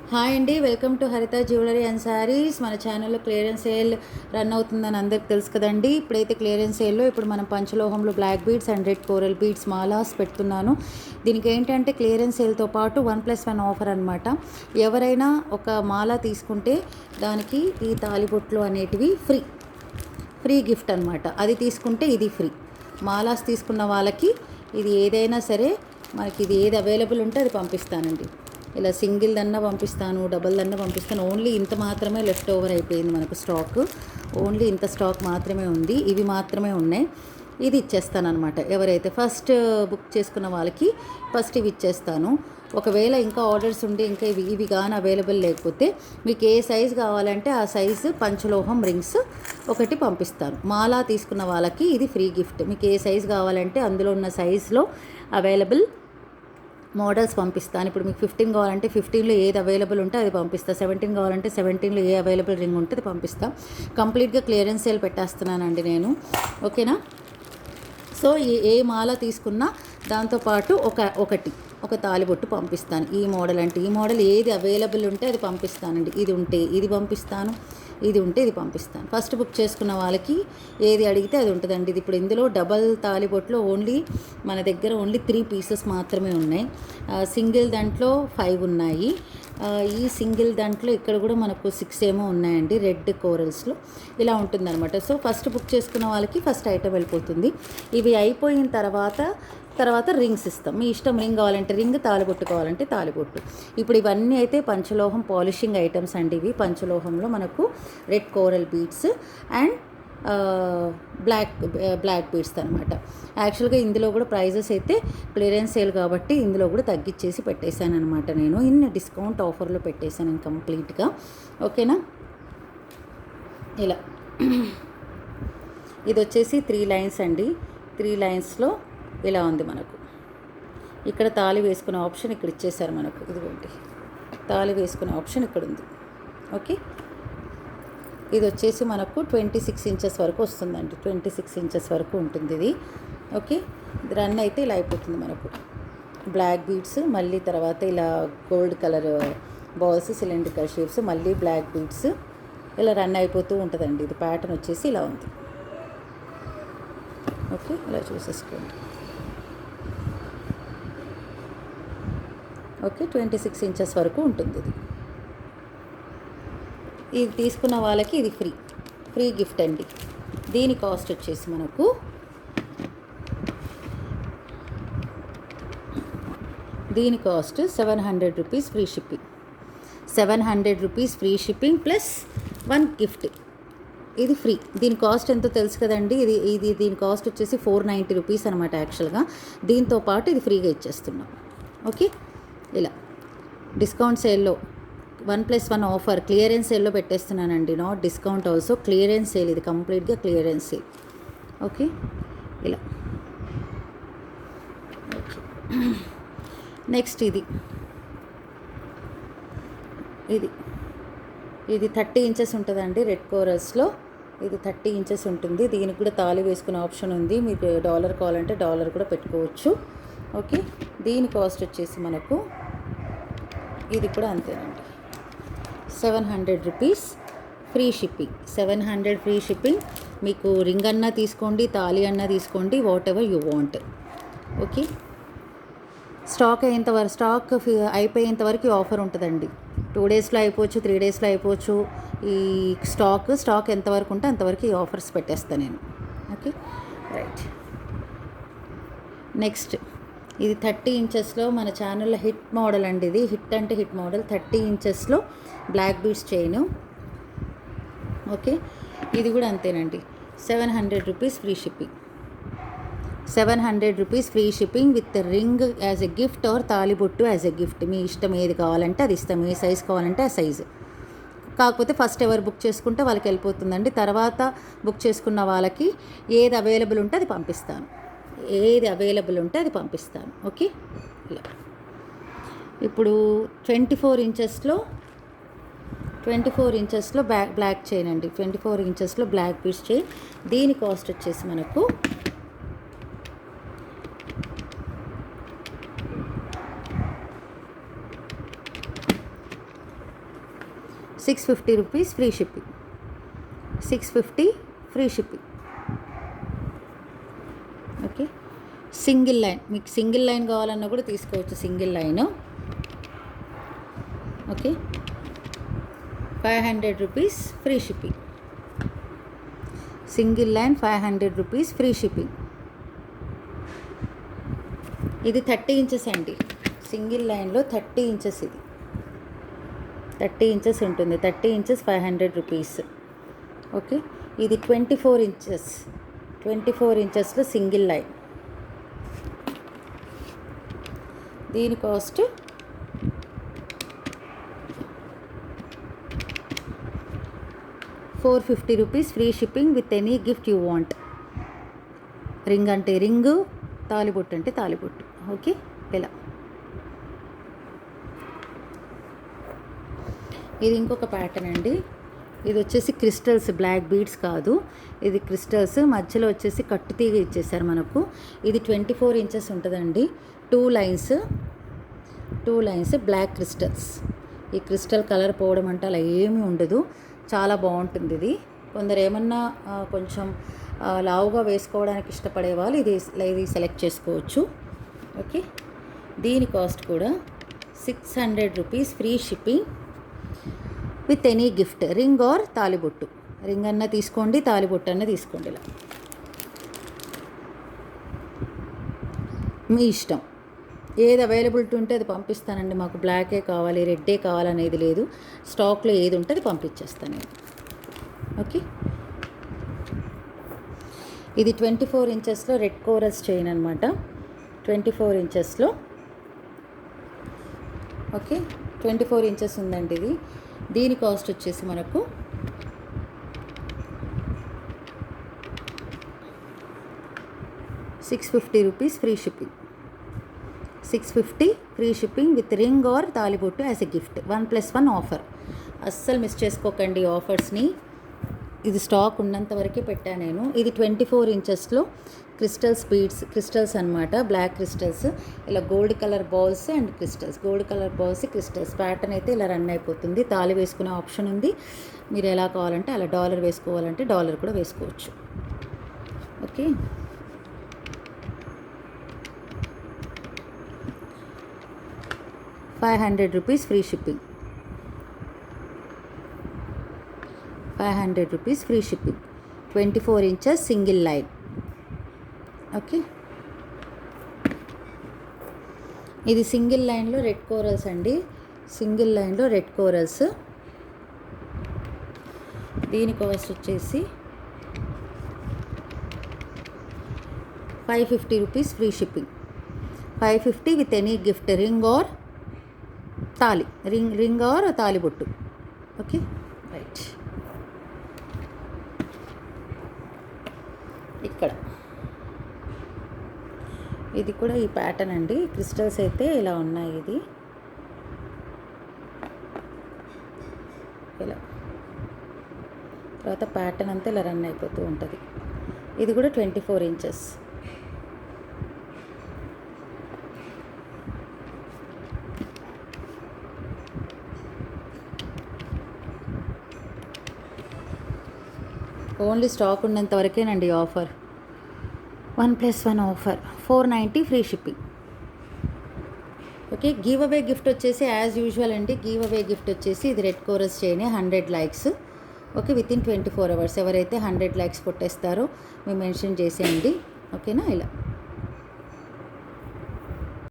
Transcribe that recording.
Hi అండి, welcome to హరిత jewellery and saris. మన ఛానల్లో క్లియరెన్స్ సేల్ రన్ అవుతుందని అందరికి తెలుసు కదండి. ఇప్పుడైతే క్లియరెన్స్ సేల్లో ఇప్పుడు మనం పంచలోహంలో black beads and red coral beads మాలాస్ పెడుతున్నాను. దీనికి ఏంటంటే క్లియరెన్స్ సేల్తో పాటు 1+1 ఆఫర్ అనమాట. ఎవరైనా ఒక మాల తీసుకుంటే దానికి ఈ తాలిబొట్లు అనేటివి ఫ్రీ గిఫ్ట్ అనమాట. అది తీసుకుంటే ఇది ఫ్రీ. మాలాస్ తీసుకున్న వాళ్ళకి ఇది ఏదైనా సరే మనకి ఇది ఏది అవైలబుల్ ఉంటే అది పంపిస్తానండి. ఇలా సింగిల్ దన్నా పంపిస్తాను, డబల్ దన్నా పంపిస్తాను. ఓన్లీ ఇంత మాత్రమే లెఫ్ట్ ఓవర్ అయిపోయింది మనకు స్టాక్. ఓన్లీ ఇంత స్టాక్ మాత్రమే ఉంది, ఇవి మాత్రమే ఉన్నాయి. ఇది ఇచ్చేస్తాను అనమాట. ఎవరైతే ఫస్ట్ బుక్ చేసుకున్న వాళ్ళకి ఫస్ట్ ఇవి ఇచ్చేస్తాను. ఒకవేళ ఇంకా ఆర్డర్స్ ఉండి ఇంకా ఇవి కానీ అవైలబుల్ లేకపోతే మీకు ఏ సైజు కావాలంటే ఆ సైజు పంచలోహం రింగ్స్ ఒకటి పంపిస్తాను. మాలా తీసుకున్న వాళ్ళకి ఇది ఫ్రీ గిఫ్ట్. మీకు ఏ సైజు కావాలంటే అందులో ఉన్న సైజులో అవైలబుల్ మోడల్స్ పంపిస్తాను. ఇప్పుడు మీకు 15 కావాలంటే 15లో ఏది అవైలబుల్ ఉంటే అది పంపిస్తాను. 17 కావాలంటే 17లో ఏ అవైలబుల్ రింగ్ ఉంటే అది పంపిస్తాను. కంప్లీట్గా క్లియరెన్స్ సేల్ పెట్టేస్తున్నానండి నేను. ఓకేనా? సో ఏ మాల తీసుకున్నా దాంతోపాటు ఒక తాలిబొట్టు పంపిస్తాను. ఈ మోడల్ అంటే ఈ మోడల్ ఏది అవైలబుల్ ఉంటే అది పంపిస్తానండి. ఇది ఉంటే ఇది పంపిస్తాను, ఇది ఉంటే ఇది పంపిస్తాను. ఫస్ట్ బుక్ చేసుకున్న వాళ్ళకి ఏది అడిగితే అది ఉంటుందండి. ఇది ఇప్పుడు ఇందులో డబల్ తాలిబొట్లో మన దగ్గర ఓన్లీ 3 పీసెస్ మాత్రమే ఉన్నాయి. సింగిల్ దాంట్లో 5 ఉన్నాయి. ఈ సింగిల్ దాంట్లో ఇక్కడ కూడా మనకు 6 ఏమో ఉన్నాయండి రెడ్ కోరల్స్లో. ఇలా ఉంటుందన్నమాట. సో ఫస్ట్ బుక్ చేసుకున్న వాళ్ళకి ఫస్ట్ ఐటమ్ వెళ్ళిపోతుంది. ఇవి అయిపోయిన తర్వాత రింగ్స్ ఇస్తాం. మీ ఇష్టం, రింగ్ కావాలంటే రింగ్, తాలిబొట్టు కావాలంటే తాలిబొట్టు. ఇప్పుడు ఇవన్నీ అయితే పంచలోహం పాలిషింగ్ ఐటమ్స్ అండి. ఇవి పంచలోహంలో మనకు red coral beads and black beads అనమాట. యాక్చువల్గా ఇందులో కూడా ప్రైజెస్ అయితే క్లియరెన్స్ సేల్ కాబట్టి ఇందులో కూడా తగ్గించేసి పెట్టేశాను అనమాట. నేను డిస్కౌంట్ ఆఫర్లో పెట్టేశాను కంప్లీట్గా. ఓకేనా? ఇలా ఇది వచ్చేసి 3 లైన్స్ అండి. 3 లైన్స్లో ఇలా ఉంది మనకు. ఇక్కడ తాళి వేసుకునే ఆప్షన్ ఇక్కడ ఇచ్చేసారు మనకు. ఇదిగోండి, తాళి వేసుకునే ఆప్షన్ ఇక్కడ ఉంది. ఓకే, ఇది వచ్చేసి మనకు 26 ఇంచెస్ వరకు వస్తుందండి. 26 ఇంచెస్ వరకు ఉంటుంది ఇది. ఓకే, రన్ అయితే ఇలా అయిపోతుంది మనకు. బ్లాక్ బీడ్స్, మళ్ళీ తర్వాత ఇలా gold colour balls, cylindrical shapes, మళ్ళీ బ్లాక్ బీడ్స్, ఇలా రన్ అయిపోతూ ఉంటుందండి. ఇది ప్యాటర్న్ వచ్చేసి ఇలా ఉంది. ఓకే, ఇలా చూసేసుకోండి. ఓకే, 26 ఇంచెస్ వరకు ఉంటుంది ఇది. ఇది తీసుకున్న వాళ్ళకి ఇది ఫ్రీ గిఫ్ట్ అండి. దీని కాస్ట్ వచ్చేసి మనకు దీని cost 700 rupees free shipping. 700 rupees free shipping plus 1 gift. ఇది ఫ్రీ. దీని కాస్ట్ ఎంతో తెలుసు కదండి. దీని కాస్ట్ వచ్చేసి 490 రూపీస్ అనమాట యాక్చువల్గా. దీంతో పాటు ఇది ఫ్రీగా ఇచ్చేస్తున్నాం. ఓకే, ఇలా డిస్కౌంట్ సేల్లో 1+1 ఆఫర్ క్లియరెన్స్ సేల్లో పెట్టేస్తున్నానండి. Not discount, also clearance sale. ఇది కంప్లీట్గా క్లియరెన్స్ సేల్. ఓకే, ఇలా. ఓకే, నెక్స్ట్ ఇది 30 ఇంచెస్ ఉంటుందండి రెడ్ కోరల్స్లో. ఇది 30 ఇంచెస్ ఉంటుంది. దీనికి కూడా తాళి వేసుకునే ఆప్షన్ ఉంది. మీకు డాలర్ కావాలంటే డాలర్ కూడా పెట్టుకోవచ్చు. ఓకే, దీని కాస్ట్ వచ్చేసి మనకు ఇది కూడా అంతేనండి, 700 rupees free shipping. 700 free shipping. మీకు రింగ్ అన్నా తీసుకోండి, తాళి అన్నా తీసుకోండి, whatever you want. Okay, stock అయిపోయేంత వరకు ఆఫర్ ఉంటుందండి. 2 డేస్లో అయిపోవచ్చు, 3 డేస్లో అయిపోవచ్చు. ఈ స్టాక్ ఎంతవరకు ఉంటే అంతవరకు ఈ ఆఫర్స్ పెట్టేస్తాను నేను. Okay, right. నెక్స్ట్ ఇది 30 ఇంచెస్లో మన ఛానల్లో హిట్ మోడల్ అండి. ఇది హిట్ అంటే హిట్ మోడల్. 30 ఇంచెస్లో బ్లాక్ బీడ్స్ చైను. ఓకే, ఇది కూడా అంతేనండి, 700 rupees free shipping. 700 rupees free shipping with ring as a gift or తాలిబొట్టు యాజ్ ఎ గిఫ్ట్. మీ ఇష్టం, ఏది కావాలంటే అది ఇస్తాం. ఏ సైజు కావాలంటే ఆ సైజు. కాకపోతే ఫస్ట్ ఎవరు బుక్ చేసుకుంటే వాళ్ళకి వెళ్ళిపోతుందండి. తర్వాత బుక్ చేసుకున్న వాళ్ళకి ఏది అవైలబుల్ ఉంటే అది పంపిస్తాను. ఓకే, ఇలా. ఇప్పుడు 24 ఇంచెస్లో బ్లాక్ చైన్ అండి. 24 ఇంచెస్లో బ్లాక్ బీడ్స్ చైన్. దీని కాస్ట్ వచ్చేసి మనకు 650 rupees free shipping. 650 free shipping. Okay, single line, మీకు సింగిల్ లైన్ కావాలన్నా కూడా తీసుకోవచ్చు, single line. Okay, 500 rupees free shipping. Single line 500 rupees free shipping. ఇది 30 ఇంచెస్ అండి, సింగిల్ లైన్లో 30 ఇంచెస్, ఇది 30 ఇంచెస్ ఉంటుంది. 30 ఇంచెస్ 500 రూపీస్. ఓకే, ఇది 24 ఇంచెస్, 24 ఇంచెస్లో సింగిల్ లైన్. దీని cost $450 rupees free shipping with any gift you want. Ring అంటే ring, తాలిబొట్టు అంటే తాలిబొట్టు. ఓకే, ఇలా. ఇది ఇంకొక ప్యాటర్న్ అండి. ఇది వచ్చేసి క్రిస్టల్స్, బ్లాక్ బీడ్స్ కాదు, ఇది క్రిస్టల్స్. మధ్యలో వచ్చేసి కట్టుతీగ ఇచ్చేసారు మనకు. ఇది 24 ఇంచెస్ ఉంటుందండి. 2 లైన్స్ బ్లాక్ క్రిస్టల్స్. ఈ క్రిస్టల్ కలర్ పోవడం అంటే అలా ఏమీ ఉండదు, చాలా బాగుంటుంది ఇది. కొందరు ఏమన్నా కొంచెం లావుగా వేసుకోవడానికి ఇష్టపడే వాళ్ళు ఇది సెలెక్ట్ చేసుకోవచ్చు. ఓకే, దీని కాస్ట్ కూడా 600 rupees free shipping with any gift, ring or తాలిబొట్టు. రింగ్ అన్న తీసుకోండి, తాలిబొట్టు అన్న తీసుకోండి, ఇలా మీ ఇష్టం. ఏది అవైలబిలిటీ ఉంటే అది పంపిస్తానండి. మాకు బ్లాకే కావాలి, రెడ్డే కావాలనేది లేదు, స్టాక్లో ఏది ఉంటే అది పంపించేస్తాను నేను. ఓకే, ఇది 24 ఇంచెస్లో రెడ్ కోరల్స్ చైన్ అనమాట. 24 ఇంచెస్లో. ఓకే, 24 ఇంచెస్ ఉందండి ఇది. దీని కాస్ట్ వచ్చేసి మనకు $650 rupees free shipping. 650 free shipping with ring or తాలిబొట్టు యాజ్ ఎ గిఫ్ట్. 1+1 ఆఫర్. అస్సలు మిస్ చేసుకోకండి ఆఫర్స్ని. ఇది స్టాక్ ఉన్నంత వరకే పెట్టాను నేను. ఇది 24 ఇంచెస్లో క్రిస్టల్స్ బీడ్స్, క్రిస్టల్స్ అనమాట, బ్లాక్ క్రిస్టల్స్. ఇలా gold colour balls and crystals, gold colour balls, crystals. Pattern అయితే ఇలా రన్ అయిపోతుంది. తాళి వేసుకునే ఆప్షన్ ఉంది. మీరు ఎలా కావాలంటే అలా, డాలర్ వేసుకోవాలంటే డాలర్ కూడా వేసుకోవచ్చు. ఓకే, $500 rupees free shipping. 500 rupees free shipping. 24 inches single line. Okay, ఇది సింగిల్ లైన్లో రెడ్ కోరల్స్ అండి, సింగిల్ లైన్లో రెడ్ కోరల్స్. దీని కాస్ట్ వచ్చేసి 550 rupees free shipping. 550 with any gift, ring or తాలి, రింగ్ ఆర్ తాలిబొట్టు. Okay, right. ఇక్కడ ఇది కూడా ఈ ప్యాటర్న్ అండి. క్రిస్టల్స్ అయితే ఇలా ఉన్నాయి. ఇది ఇలా, తర్వాత ప్యాటర్న్ అంతా ఇలా రన్ అయిపోతూ ఉంటుంది. ఇది కూడా 24 ఇంచెస్. ఓన్లీ స్టాక్ ఉన్నంత వరకేనండి offer. 1+1 offer. 490 free shipping. Okay, give away gift వచ్చేసి యాజ్ యూజువల్ అండి. గివ్ అవే గిఫ్ట్ వచ్చేసి ఇది red corals chain, 100 likes. Okay, within 24 hours ఎవరైతే 100 లైక్స్ కొట్టేస్తారో మేము మెన్షన్ చేసేయండి. ఓకేనా, ఇలా.